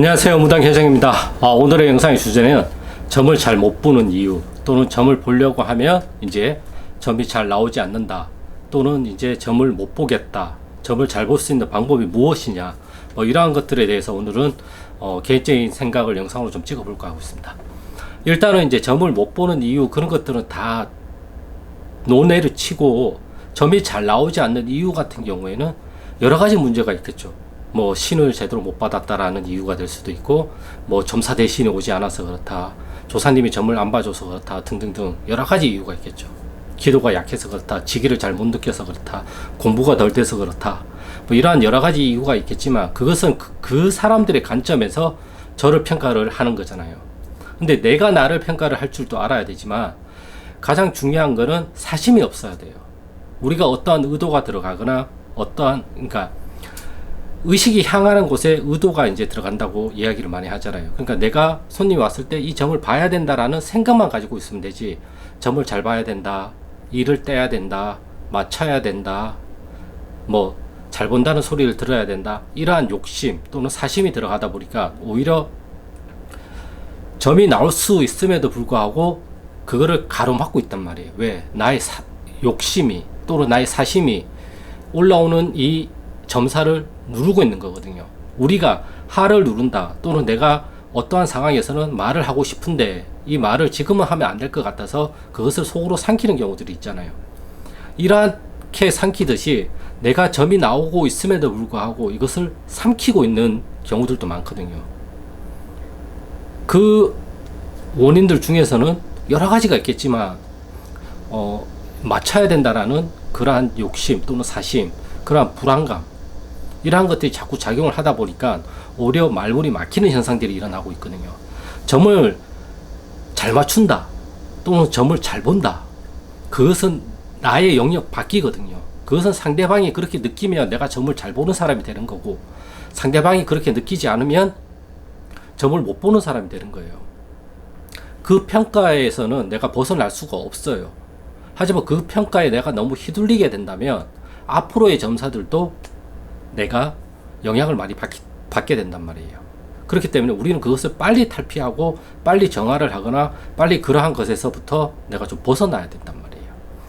안녕하세요, 무당현장입니다. 오늘의 영상의 주제는 점을 잘 못 보는 이유, 또는 점을 보려고 하면 이제 점이 잘 나오지 않는다, 또는 이제 점을 못 보겠다, 점을 잘 볼 수 있는 방법이 무엇이냐, 이러한 것들에 대해서 오늘은 개인적인 생각을 영상으로 좀 찍어볼까 하고 있습니다. 일단은 이제 점을 못 보는 이유, 그런 것들은 다 논외를 치고 점이 잘 나오지 않는 이유 같은 경우에는 여러 가지 문제가 있겠죠. 신을 제대로 못 받았다라는 이유가 될 수도 있고, 점사 대신에 오지 않아서 그렇다, 조사님이 점을 안 봐줘서 그렇다, 등등등 여러 가지 이유가 있겠죠. 기도가 약해서 그렇다, 지기를 잘 못 느껴서 그렇다, 공부가 덜 돼서 그렇다, 이러한 여러 가지 이유가 있겠지만, 그것은 그 사람들의 관점에서 저를 평가를 하는 거잖아요. 근데 내가 나를 평가를 할 줄도 알아야 되지만, 가장 중요한 거는 사심이 없어야 돼요. 우리가 어떠한 의도가 들어가거나, 그러니까 의식이 향하는 곳에 의도가 이제 들어간다고 이야기를 많이 하잖아요. 그러니까 내가 손님이 왔을 때 이 점을 봐야 된다라는 생각만 가지고 있으면 되지, 점을 잘 봐야 된다, 일을 떼야 된다, 맞춰야 된다, 잘 본다는 소리를 들어야 된다, 이러한 욕심 또는 사심이 들어가다 보니까 오히려 점이 나올 수 있음에도 불구하고 그거를 가로막고 있단 말이에요. 왜? 나의 욕심이 또는 나의 사심이 올라오는 이 점사를 누르고 있는 거거든요. 우리가 하를 누른다, 또는 내가 어떠한 상황에서는 말을 하고 싶은데 이 말을 지금은 하면 안 될 것 같아서 그것을 속으로 삼키는 경우들이 있잖아요. 이렇게 삼키듯이 내가 점이 나오고 있음에도 불구하고 이것을 삼키고 있는 경우들도 많거든요. 그 원인들 중에서는 여러 가지가 있겠지만, 맞춰야 된다라는 그러한 욕심 또는 사심, 그러한 불안감, 이러한 것들이 자꾸 작용을 하다 보니까 오히려 말문이 막히는 현상들이 일어나고 있거든요. 점을 잘 맞춘다, 또는 점을 잘 본다, 그것은 나의 영역 바뀌거든요. 그것은 상대방이 그렇게 느끼면 내가 점을 잘 보는 사람이 되는 거고, 상대방이 그렇게 느끼지 않으면 점을 못 보는 사람이 되는 거예요. 그 평가에서는 내가 벗어날 수가 없어요. 하지만 그 평가에 내가 너무 휘둘리게 된다면 앞으로의 점사들도 내가 영향을 많이 받게 된단 말이에요. 그렇기 때문에 우리는 그것을 빨리 탈피하고 빨리 정화를 하거나 빨리 그러한 것에서부터 내가 좀 벗어나야 된단 말이에요.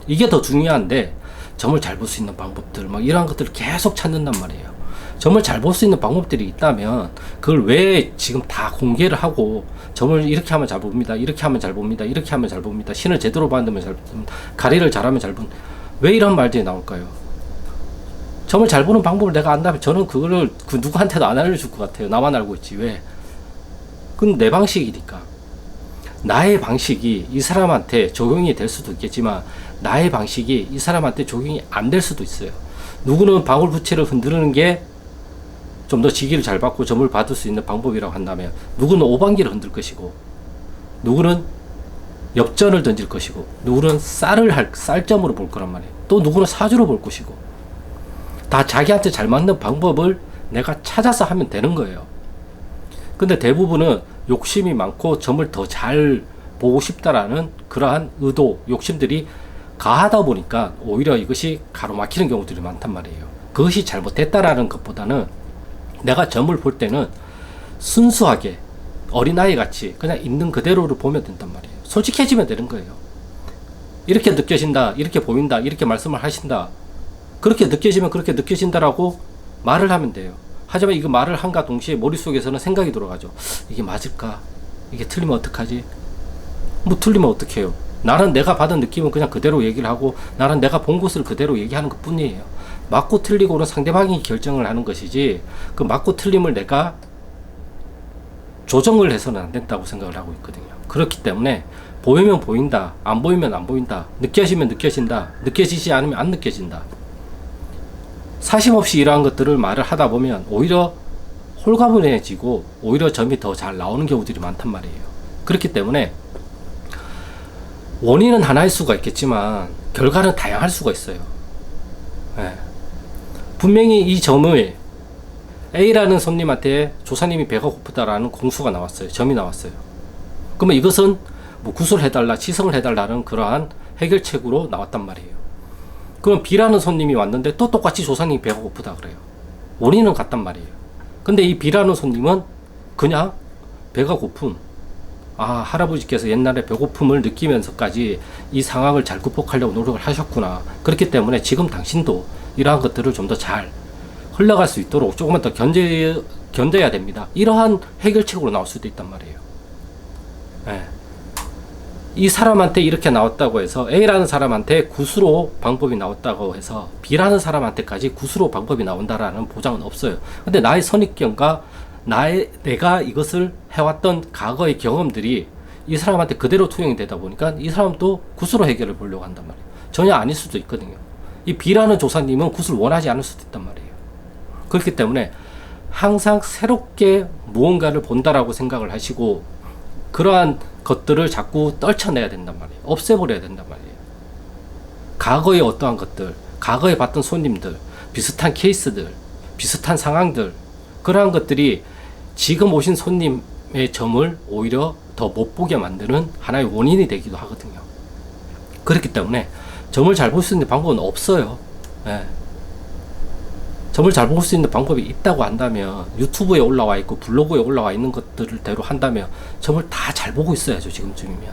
이게 더 중요한데, 점을 잘 볼 수 있는 방법들, 이러한 것들을 계속 찾는단 말이에요. 점을 잘 볼 수 있는 방법들이 있다면 그걸 왜 지금 다 공개를 하고, 점을 이렇게 하면 잘 봅니다, 이렇게 하면 잘 봅니다, 이렇게 하면 잘 봅니다, 신을 제대로 받으면 잘 봅니다, 가리를 잘하면 잘 봅니다, 왜 이런 말들이 나올까요? 점을 잘 보는 방법을 내가 안다면 저는 그거를 누구한테도 안 알려줄 것 같아요. 나만 알고 있지. 왜? 그건 내 방식이니까. 나의 방식이 이 사람한테 적용이 될 수도 있겠지만, 나의 방식이 이 사람한테 적용이 안 될 수도 있어요. 누구는 방울부채를 흔드는 게 좀 더 지기를 잘 받고 점을 받을 수 있는 방법이라고 한다면, 누구는 오방기를 흔들 것이고, 누구는 엽전을 던질 것이고, 누구는 쌀점으로 볼 거란 말이에요. 또 누구는 사주로 볼 것이고, 다 자기한테 잘 맞는 방법을 내가 찾아서 하면 되는 거예요. 근데 대부분은 욕심이 많고 점을 더 잘 보고 싶다라는 그러한 의도, 욕심들이 가하다 보니까 오히려 이것이 가로막히는 경우들이 많단 말이에요. 그것이 잘못됐다라는 것보다는 내가 점을 볼 때는 순수하게 어린아이 같이 그냥 있는 그대로를 보면 된단 말이에요. 솔직해지면 되는 거예요. 이렇게 느껴진다, 이렇게 보인다, 이렇게 말씀을 하신다, 그렇게 느껴지면 그렇게 느껴진다라고 말을 하면 돼요. 하지만 이거 말을 한가 동시에 머릿속에서는 생각이 돌아가죠. 이게 맞을까? 이게 틀리면 어떡하지? 틀리면 어떡해요? 나는 내가 받은 느낌은 그냥 그대로 얘기를 하고, 나는 내가 본 것을 그대로 얘기하는 것 뿐이에요. 맞고 틀리고는 상대방이 결정을 하는 것이지, 그 맞고 틀림을 내가 조정을 해서는 안 된다고 생각을 하고 있거든요. 그렇기 때문에 보이면 보인다, 안 보이면 안 보인다, 느껴지면 느껴진다, 느껴지지 않으면 안 느껴진다, 사심 없이 이러한 것들을 말을 하다 보면 오히려 홀가분해지고 오히려 점이 더 잘 나오는 경우들이 많단 말이에요. 그렇기 때문에 원인은 하나일 수가 있겠지만 결과는 다양할 수가 있어요. 네. 분명히 이 점을 A라는 손님한테 조사님이 배가 고프다라는 공수가 나왔어요. 점이 나왔어요. 그러면 이것은 구슬 해달라, 치성을 해달라는 그러한 해결책으로 나왔단 말이에요. 그럼 B라는 손님이 왔는데 또 똑같이 조사님이 배가 고프다 그래요. 원인은 같단 말이에요. 근데 이 B라는 손님은 그냥 배가 고픈, 할아버지께서 옛날에 배고픔을 느끼면서까지 이 상황을 잘 극복하려고 노력을 하셨구나. 그렇기 때문에 지금 당신도 이러한 것들을 좀 더 잘 흘러갈 수 있도록 조금만 더 견뎌야 됩니다. 이러한 해결책으로 나올 수도 있단 말이에요. 예. 이 사람한테 이렇게 나왔다고 해서 A라는 사람한테 굿으로 방법이 나왔다고 해서 B라는 사람한테까지 굿으로 방법이 나온다라는 보장은 없어요. 근데 나의 선입견과 내가 이것을 해왔던 과거의 경험들이 이 사람한테 그대로 투영이 되다 보니까 이 사람도 굿으로 해결을 보려고 한단 말이에요. 전혀 아닐 수도 있거든요. 이 B라는 조사님은 굿을 원하지 않을 수도 있단 말이에요. 그렇기 때문에 항상 새롭게 무언가를 본다라고 생각을 하시고 그러한 것들을 자꾸 떨쳐내야 된단 말이에요. 없애버려야 된단 말이에요. 과거의 어떠한 것들, 과거에 봤던 손님들, 비슷한 케이스들, 비슷한 상황들, 그러한 것들이 지금 오신 손님의 점을 오히려 더 못 보게 만드는 하나의 원인이 되기도 하거든요. 그렇기 때문에 점을 잘 볼 수 있는 방법은 없어요. 예. 점을 잘 볼 수 있는 방법이 있다고 한다면 유튜브에 올라와 있고 블로그에 올라와 있는 것들을 대로 한다면 점을 다 잘 보고 있어야죠. 지금쯤이면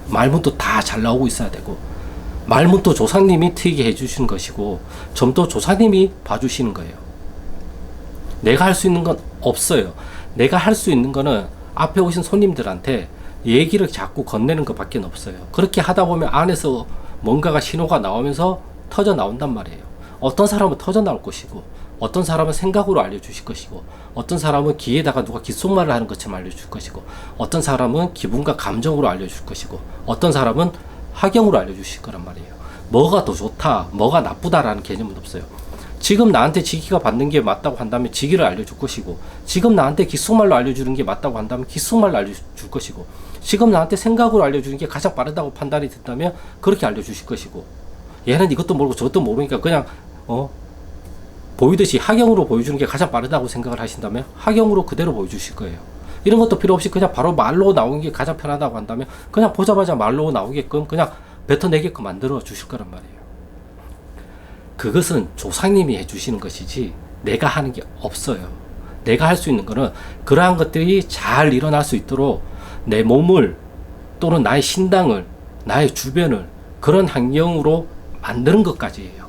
말문도 다 잘 나오고 있어야 되고 말문도 조사님이 트이게 해주시는 것이고 점도 조사님이 봐주시는 거예요. 내가 할 수 있는 건 없어요. 내가 할 수 있는 거는 앞에 오신 손님들한테 얘기를 자꾸 건네는 것밖에 없어요. 그렇게 하다 보면 안에서 뭔가가 신호가 나오면서 터져 나온단 말이에요. 어떤 사람은 터져 나올 것이고 어떤 사람은 생각으로 알려주실 것이고 어떤 사람은 귀에다가 누가 귓속말을 하는 것처럼 알려줄 것이고 어떤 사람은 기분과 감정으로 알려줄 것이고 어떤 사람은 학영으로 알려주실 거란 말이에요. 뭐가 더 좋다, 뭐가 나쁘다라는 개념은 없어요. 지금 나한테 지기가 받는 게 맞다고 한다면 지기를 알려줄 것이고 지금 나한테 귓속말로 알려주는 게 맞다고 한다면 귓속말로 알려줄 것이고 지금 나한테 생각으로 알려주는 게 가장 빠르다고 판단이 된다면 그렇게 알려주실 것이고 얘는 이것도 모르고 저것도 모르니까 그냥 보이듯이 학영으로 보여주는 게 가장 빠르다고 생각을 하신다면 학영으로 그대로 보여주실 거예요. 이런 것도 필요 없이 그냥 바로 말로 나오는 게 가장 편하다고 한다면 그냥 보자마자 말로 나오게끔 그냥 뱉어내게끔 만들어 주실 거란 말이에요. 그것은 조상님이 해주시는 것이지 내가 하는 게 없어요. 내가 할 수 있는 거는 그러한 것들이 잘 일어날 수 있도록 내 몸을 또는 나의 신당을 나의 주변을 그런 환경으로 만드는 것까지예요.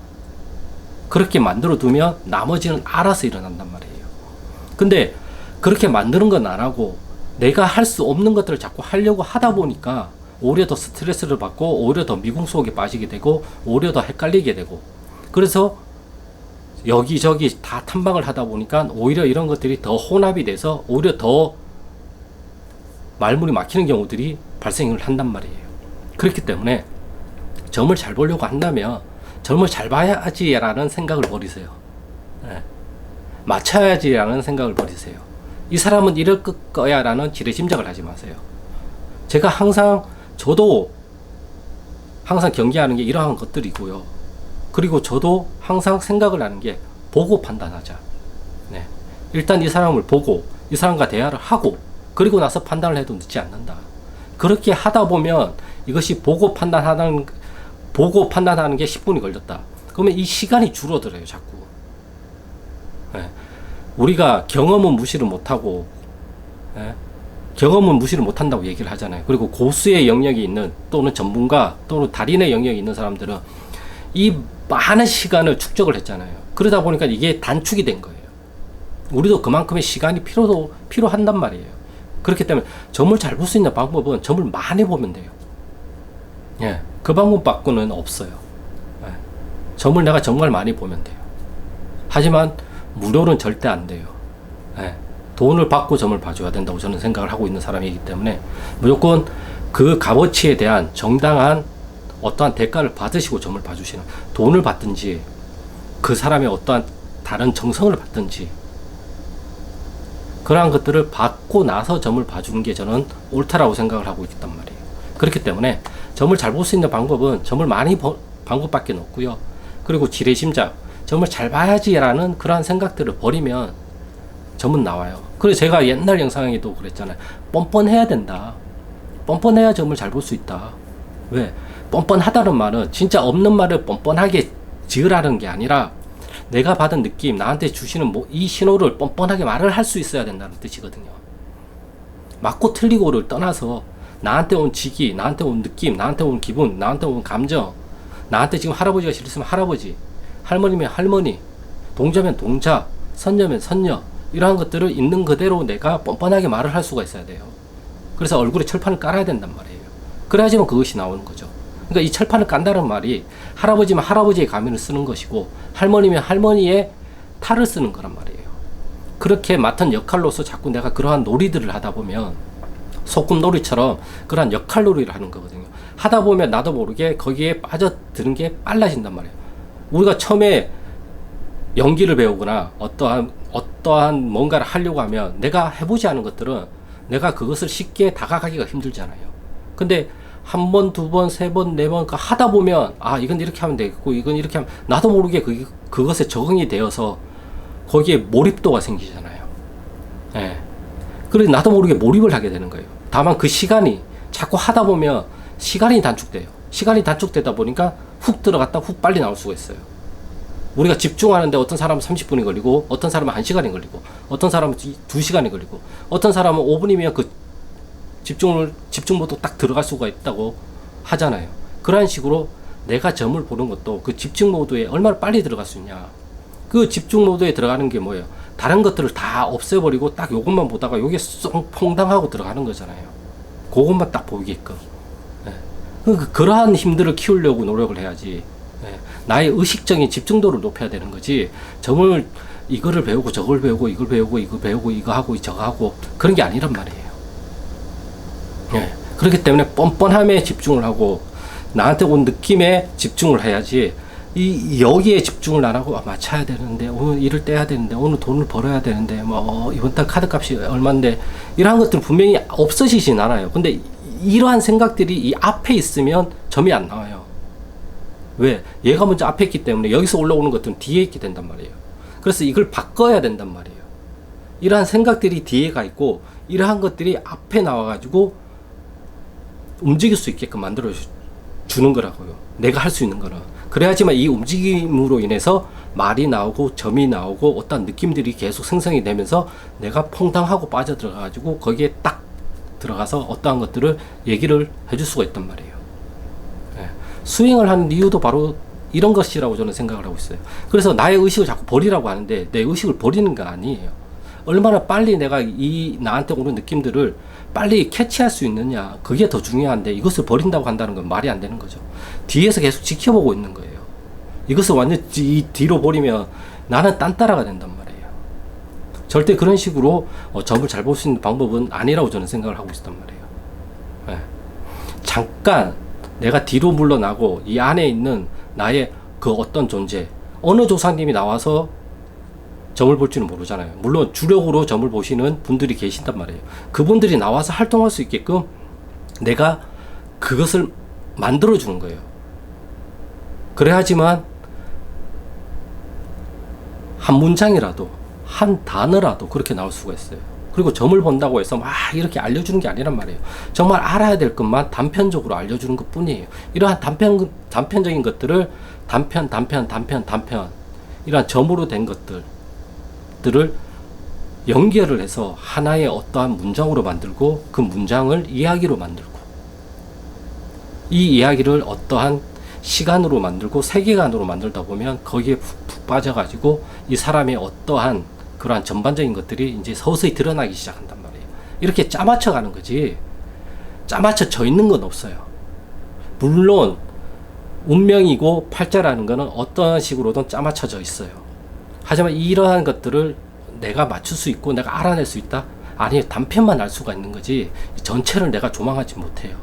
그렇게 만들어 두면 나머지는 알아서 일어난단 말이에요. 근데 그렇게 만드는 건 안 하고 내가 할 수 없는 것들을 자꾸 하려고 하다 보니까 오히려 더 스트레스를 받고 오히려 더 미궁 속에 빠지게 되고 오히려 더 헷갈리게 되고 그래서 여기저기 다 탐방을 하다 보니까 오히려 이런 것들이 더 혼합이 돼서 오히려 더 말문이 막히는 경우들이 발생을 한단 말이에요. 그렇기 때문에 점을 잘 보려고 한다면 점을 잘 봐야지라는 생각을 버리세요. 네. 맞춰야지라는 생각을 버리세요. 이 사람은 이럴 거야 라는 지레짐작을 하지 마세요. 제가 저도 항상 경계하는 게 이러한 것들이고요. 그리고 저도 항상 생각을 하는 게 보고 판단하자. 네. 일단 이 사람을 보고 이 사람과 대화를 하고 그리고 나서 판단을 해도 늦지 않는다. 그렇게 하다 보면 이것이 보고 판단하는 게 10분이 걸렸다. 그러면 이 시간이 줄어들어요, 자꾸. 네. 우리가 경험은 무시를 못하고, 네. 경험은 무시를 못한다고 얘기를 하잖아요. 그리고 고수의 영역이 있는 또는 전문가 또는 달인의 영역이 있는 사람들은 이 많은 시간을 축적을 했잖아요. 그러다 보니까 이게 단축이 된 거예요. 우리도 그만큼의 시간이 필요한단 말이에요. 그렇기 때문에 점을 잘 볼 수 있는 방법은 점을 많이 보면 돼요. 예, 그 방법 밖에는 없어요. 예, 점을 내가 정말 많이 보면 돼요. 하지만 무료는 절대 안 돼요. 예, 돈을 받고 점을 봐줘야 된다고 저는 생각을 하고 있는 사람이기 때문에 무조건 그 값어치에 대한 정당한 어떠한 대가를 받으시고 점을 봐주시는, 돈을 받든지 그 사람의 어떠한 다른 정성을 받든지 그러한 것들을 받고 나서 점을 봐주는 게 저는 옳다라고 생각을 하고 있단 말이에요. 그렇기 때문에 점을 잘 볼 수 있는 방법은 점을 많이 방법밖에 없고요. 그리고 지레심작, 점을 잘 봐야지라는 그러한 생각들을 버리면 점은 나와요. 그래서 제가 옛날 영상에도 그랬잖아요. 뻔뻔해야 된다. 뻔뻔해야 점을 잘 볼 수 있다. 왜? 뻔뻔하다는 말은 진짜 없는 말을 뻔뻔하게 지으라는 게 아니라 내가 받은 느낌, 나한테 주시는 이 신호를 뻔뻔하게 말을 할 수 있어야 된다는 뜻이거든요. 맞고 틀리고를 떠나서 나한테 온 직위, 나한테 온 느낌, 나한테 온 기분, 나한테 온 감정, 나한테 지금 할아버지가 싫으면 할아버지, 할머니면 할머니, 동자면 동자, 선녀면 선녀, 이러한 것들을 있는 그대로 내가 뻔뻔하게 말을 할 수가 있어야 돼요. 그래서 얼굴에 철판을 깔아야 된단 말이에요. 그래야지만 그것이 나오는 거죠. 그러니까 이 철판을 깐다는 말이 할아버지면 할아버지의 가면을 쓰는 것이고 할머니면 할머니의 탈을 쓰는 거란 말이에요. 그렇게 맡은 역할로서 자꾸 내가 그러한 놀이들을 하다 보면 소꿉놀이처럼 그러한 역할놀이를 하는 거거든요. 하다 보면 나도 모르게 거기에 빠져드는 게 빨라진단 말이에요. 우리가 처음에 연기를 배우거나 어떠한 뭔가를 하려고 하면 내가 해보지 않은 것들은 내가 그것을 쉽게 다가가기가 힘들잖아요. 근데 한 번, 두 번, 세 번, 네 번 하다 보면 아 이건 이렇게 하면 되겠고 이건 이렇게 하면 나도 모르게 그것에 적응이 되어서 거기에 몰입도가 생기잖아요. 예. 그래서 나도 모르게 몰입을 하게 되는 거예요. 다만 그 시간이 자꾸 하다 보면 시간이 단축돼요. 시간이 단축되다 보니까 훅 들어갔다 훅 빨리 나올 수가 있어요. 우리가 집중하는데 어떤 사람은 30분이 걸리고 어떤 사람은 1시간이 걸리고 어떤 사람은 2시간이 걸리고 어떤 사람은 5분이면 그 집중모드 딱 들어갈 수가 있다고 하잖아요. 그런 식으로 내가 점을 보는 것도 그 집중 모드에 얼마나 빨리 들어갈 수 있냐. 그 집중 모드에 들어가는 게 뭐예요? 다른 것들을 다 없애버리고 딱 요것만 보다가 요게 쏙 퐁당하고 들어가는 거잖아요. 그것만 딱 보이게끔. 네. 그러한 힘들을 키우려고 노력을 해야지. 네. 나의 의식적인 집중도를 높여야 되는 거지. 점을 이거를 배우고 저걸 배우고 이걸 배우고 이거 배우고 이거 하고 저거 하고 그런 게 아니란 말이에요. 네. 그렇기 때문에 뻔뻔함에 집중을 하고 나한테 온 느낌에 집중을 해야지 여기에 집중을 안 하고 맞춰야 되는데 오늘 일을 떼야 되는데 오늘 돈을 벌어야 되는데 뭐 이번 달 카드값이 얼만데 이러한 것들은 분명히 없어지진 않아요. 근데 이러한 생각들이 이 앞에 있으면 점이 안 나와요. 왜? 얘가 먼저 앞에 있기 때문에 여기서 올라오는 것들은 뒤에 있게 된단 말이에요. 그래서 이걸 바꿔야 된단 말이에요. 이러한 생각들이 뒤에 가 있고 이러한 것들이 앞에 나와가지고 움직일 수 있게끔 만들어 주는 거라고요. 내가 할 수 있는 거는. 그래야지만 이 움직임으로 인해서 말이 나오고 점이 나오고 어떤 느낌들이 계속 생성이 되면서 내가 퐁당하고 빠져들어가지고 거기에 딱 들어가서 어떠한 것들을 얘기를 해줄 수가 있단 말이에요. 네. 수행을 하는 이유도 바로 이런 것이라고 저는 생각을 하고 있어요. 그래서 나의 의식을 자꾸 버리라고 하는데 내 의식을 버리는 거 아니에요. 얼마나 빨리 내가 이 나한테 오는 느낌들을 빨리 캐치할 수 있느냐, 그게 더 중요한데 이것을 버린다고 한다는 건 말이 안 되는 거죠. 뒤에서 계속 지켜보고 있는 거예요. 이것을 완전 뒤로 버리면 나는 딴따라가 된단 말이에요. 절대 그런 식으로 점을 잘 볼 수 있는 방법은 아니라고 저는 생각을 하고 있단 말이에요. 네. 잠깐 내가 뒤로 물러나고 이 안에 있는 나의 그 어떤 존재, 어느 조상님이 나와서 점을 볼 줄은 모르잖아요. 물론 주력으로 점을 보시는 분들이 계신단 말이에요. 그분들이 나와서 활동할 수 있게끔 내가 그것을 만들어 주는 거예요. 그래야지만 한 문장이라도 한 단어라도 그렇게 나올 수가 있어요. 그리고 점을 본다고 해서 막 이렇게 알려주는 게 아니란 말이에요. 정말 알아야 될 것만 단편적으로 알려주는 것 뿐이에요. 이러한 단편적인 것들을 단편 이러한 점으로 된 것들을 연결을 해서 하나의 어떠한 문장으로 만들고 그 문장을 이야기로 만들고 이 이야기를 어떠한 시간으로 만들고 세계관으로 만들다 보면 거기에 푹 빠져가지고 이 사람의 어떠한 그러한 전반적인 것들이 이제 서서히 드러나기 시작한단 말이에요. 이렇게 짜맞춰 가는 거지 짜맞춰져 있는 건 없어요. 물론 운명이고 팔자라는 거는 어떤 식으로든 짜맞춰져 있어요. 하지만 이러한 것들을 내가 맞출 수 있고 내가 알아낼 수 있다? 아니, 단편만 알 수가 있는 거지 전체를 내가 조망하지 못해요.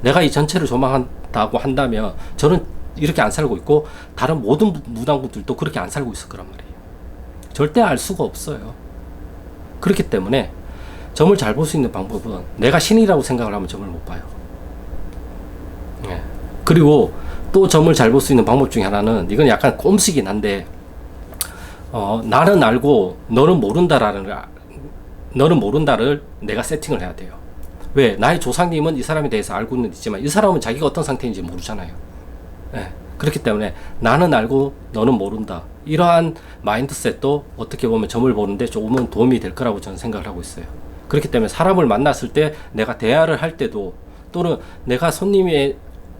내가 이 전체를 조망한다고 한다면 저는 이렇게 안 살고 있고 다른 모든 무당분들도 그렇게 안 살고 있을 거란 말이에요. 절대 알 수가 없어요. 그렇기 때문에 점을 잘 볼 수 있는 방법은 내가 신이라고 생각을 하면 점을 못 봐요. 네. 그리고 또 점을 잘 볼 수 있는 방법 중에 하나는 이건 약간 꼼수긴 한데 나는 알고 너는 모른다를 내가 세팅을 해야 돼요. 왜? 나의 조상님은 이 사람에 대해서 알고는 있지만 이 사람은 자기가 어떤 상태인지 모르잖아요. 네. 그렇기 때문에 나는 알고 너는 모른다. 이러한 마인드셋도 어떻게 보면 점을 보는데 조금은 도움이 될 거라고 저는 생각을 하고 있어요. 그렇기 때문에 사람을 만났을 때 내가 대화를 할 때도 또는 내가 손님이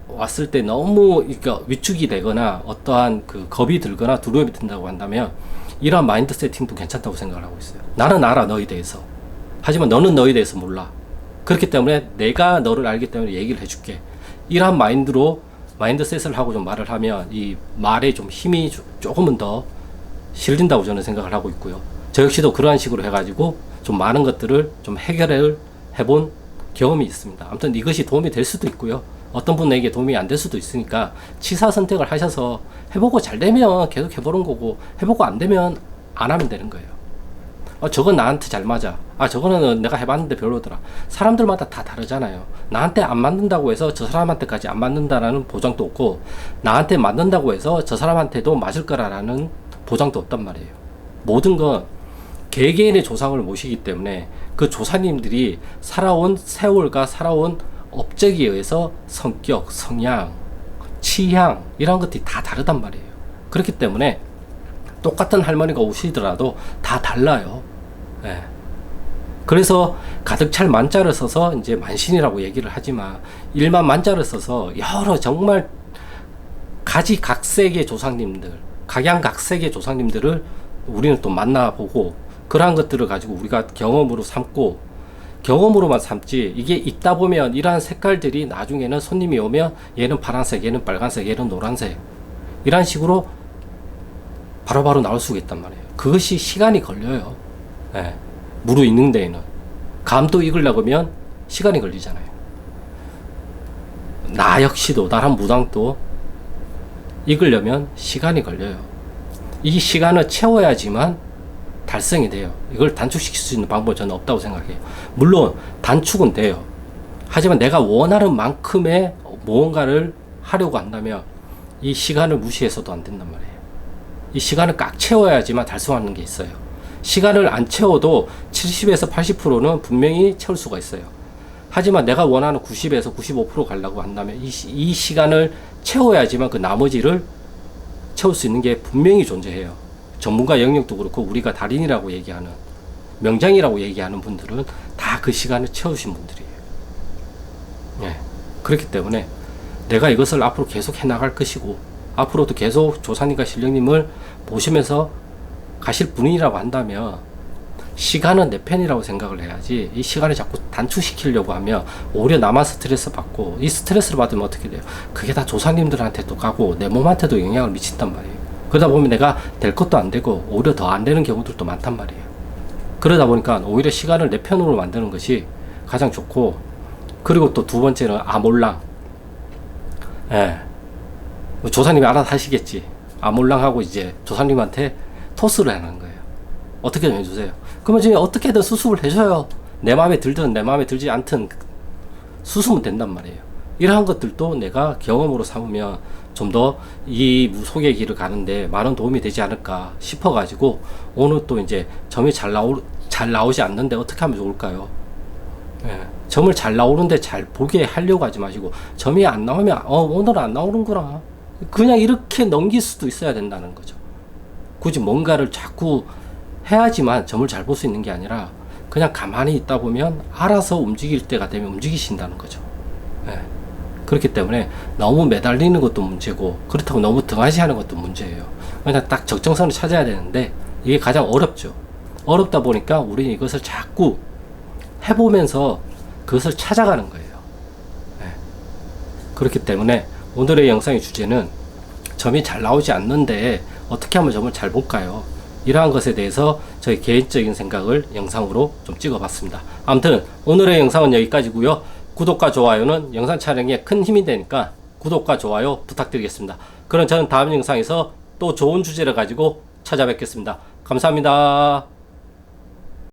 왔을 때 너무 그러니까 위축이 되거나 어떠한 그 겁이 들거나 두려움이 든다고 한다면 이러한 마인드 세팅도 괜찮다고 생각을 하고 있어요. 나는 알아, 너에 대해서. 하지만 너는 너에 대해서 몰라. 그렇기 때문에 내가 너를 알기 때문에 얘기를 해줄게. 이러한 마인드로 마인드셋을 하고 좀 말을 하면 이 말에 좀 힘이 조금은 더 실린다고 저는 생각을 하고 있고요. 저 역시도 그러한 식으로 해가지고 좀 많은 것들을 좀 해결을 해본 경험이 있습니다. 아무튼 이것이 도움이 될 수도 있고요. 어떤 분에게 도움이 안 될 수도 있으니까 취사 선택을 하셔서 해보고 잘 되면 계속 해보는 거고 해보고 안 되면 안 하면 되는 거예요. 저건 나한테 잘 맞아. 저거는 내가 해봤는데 별로더라. 사람들마다 다 다르잖아요. 나한테 안 맞는다고 해서 저 사람한테까지 안 맞는다라는 보장도 없고 나한테 맞는다고 해서 저 사람한테도 맞을 거라는 보장도 없단 말이에요. 모든 건 개개인의 조상을 모시기 때문에 그 조사님들이 살아온 세월과 살아온 업적에 의해서 성격, 성향, 취향 이런 것들이 다 다르단 말이에요. 그렇기 때문에 똑같은 할머니가 오시더라도 다 달라요. 예. 그래서 가득 찰 만자를 써서 이제 만신이라고 얘기를 하지만 일반 만자를 써서 여러 정말 가지각색의 조상님들, 각양각색의 조상님들을 우리는 또 만나보고 그러한 것들을 가지고 우리가 경험으로 삼고 경험으로만 삼지 이게 있다 보면 이러한 색깔들이 나중에는 손님이 오면 얘는 파란색, 얘는 빨간색, 얘는 노란색 이런 식으로 바로바로 나올 수가 있단 말이에요. 그것이 시간이 걸려요. 예. 무르익는 데에는 감도 익으려고 하면 시간이 걸리잖아요. 나 역시도 나란 무당도 익으려면 시간이 걸려요. 이 시간을 채워야지만 달성이 돼요. 이걸 단축시킬 수 있는 방법은 저는 없다고 생각해요. 물론 단축은 돼요. 하지만 내가 원하는 만큼의 무언가를 하려고 한다면 이 시간을 무시해서도 안 된단 말이에요. 이 시간을 꽉 채워야지만 달성하는 게 있어요. 시간을 안 채워도 70에서 80%는 분명히 채울 수가 있어요. 하지만 내가 원하는 90에서 95% 가려고 한다면 이 시간을 채워야지만 그 나머지를 채울 수 있는 게 분명히 존재해요. 전문가 영역도 그렇고 우리가 달인이라고 얘기하는 명장이라고 얘기하는 분들은 다 그 시간을 채우신 분들이에요. 예. 그렇기 때문에 내가 이것을 앞으로 계속 해나갈 것이고 앞으로도 계속 조사님과 신령님을 모시면서 가실 분이라고 한다면 시간은 내 편이라고 생각을 해야지 이 시간을 자꾸 단축시키려고 하면 오히려 나만 스트레스 받고 이 스트레스를 받으면 어떻게 돼요? 그게 다 조사님들한테도 가고 내 몸한테도 영향을 미친단 말이에요. 그러다 보면 내가 될 것도 안 되고 오히려 더 안 되는 경우들도 많단 말이에요. 그러다 보니까 오히려 시간을 내 편으로 만드는 것이 가장 좋고 그리고 또 두 번째는 아몰랑. 예. 조사님이 알아서 하시겠지. 아몰랑하고 이제 조사님한테 토스를 하는 거예요. 어떻게 좀 해주세요. 그러면 지금 어떻게든 수습을 해줘요. 내 마음에 들든 내 마음에 들지 않든 수습은 된단 말이에요. 이러한 것들도 내가 경험으로 삼으면 좀 더 이 무속의 길을 가는데 많은 도움이 되지 않을까 싶어가지고 오늘 또 이제 점이 잘 나오지 않는데 어떻게 하면 좋을까요? 예. 점을 잘 나오는데 잘 보게 하려고 하지 마시고 점이 안 나오면 오늘은 안 나오는구나 그냥 이렇게 넘길 수도 있어야 된다는 거죠. 굳이 뭔가를 자꾸 해야지만 점을 잘 볼 수 있는 게 아니라 그냥 가만히 있다 보면 알아서 움직일 때가 되면 움직이신다는 거죠. 예. 그렇기 때문에 너무 매달리는 것도 문제고 그렇다고 너무 등하시하는 것도 문제예요. 그냥 딱 적정선을 찾아야 되는데 이게 가장 어렵죠. 어렵다 보니까 우리는 이것을 자꾸 해보면서 그것을 찾아가는 거예요. 예. 그렇기 때문에 오늘의 영상의 주제는 점이 잘 나오지 않는데 어떻게 하면 점을 잘 볼까요? 이러한 것에 대해서 저희 개인적인 생각을 영상으로 좀 찍어봤습니다. 아무튼 오늘의 영상은 여기까지고요. 구독과 좋아요는 영상 촬영에 큰 힘이 되니까 구독과 좋아요 부탁드리겠습니다. 그럼 저는 다음 영상에서 또 좋은 주제를 가지고 찾아뵙겠습니다. 감사합니다.